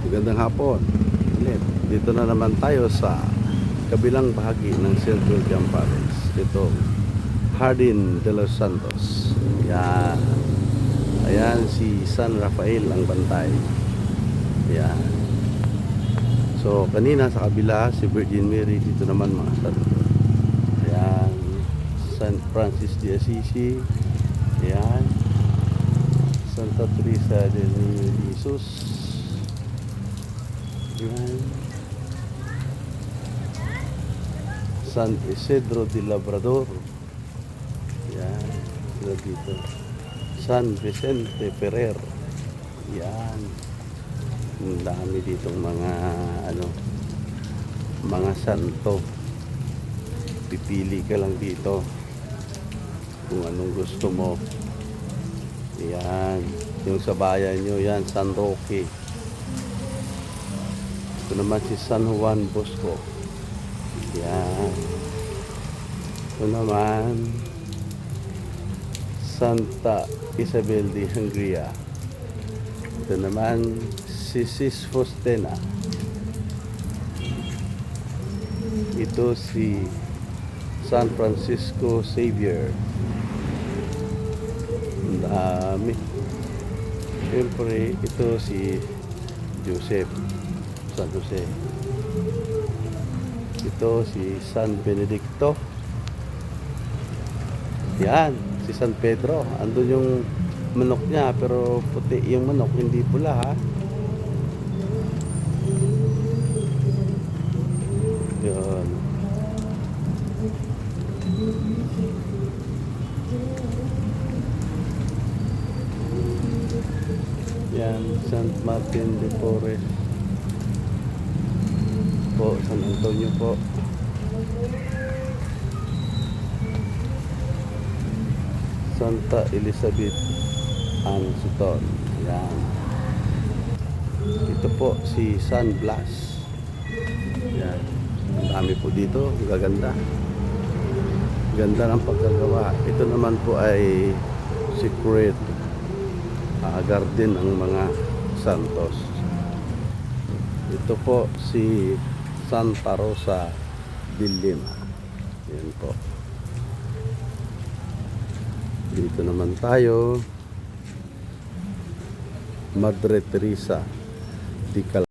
Magandang hapon. Ulit. Dito na naman tayo sa kabilang bahagi ng Central Campares. Ito, Jardín de los Santos. Yan. Ayan si San Rafael ang bantay. Yan. So, kanina sa kabila, si Virgin Mary. Dito naman mga santo. Ayan. San Francis de Assisi. Ayan. Santa Teresa de Jesus. Ayan. San Isidro de Labrador. Ayan. Sila dito. San Vicente Ferrer. Ayan. Ang dami ditong mga mga santo. Pipili ka lang dito kung anong gusto mo. Ayan. Yung sa bayan nyo, yan, San Roque. Ito naman si San Juan Bosco. Yan. Ito naman Santa Isabel de Hungría. Ito naman si Sis Faustina. Ito si San Francisco Xavier. Ang dami. Siyempre ito si Joseph, San Jose. Ito si San Benedicto. Yan, si San Pedro. Andun yung manok niya, pero puti yung manok, hindi pula ha. Yun. Yan, San Martin de Porres po, San Antonio po. Santa Elizabeth Ann Sutton. Yan. Ito po si San Blas. Yan. Ang dami po dito. Gaganda. Ganda ng pagkagawa. Ito naman po ay secret garden ng mga santos. Ito po si Santa Rosa de Lima. Yan po. Dito naman tayo, Madre Teresa de Calcuta.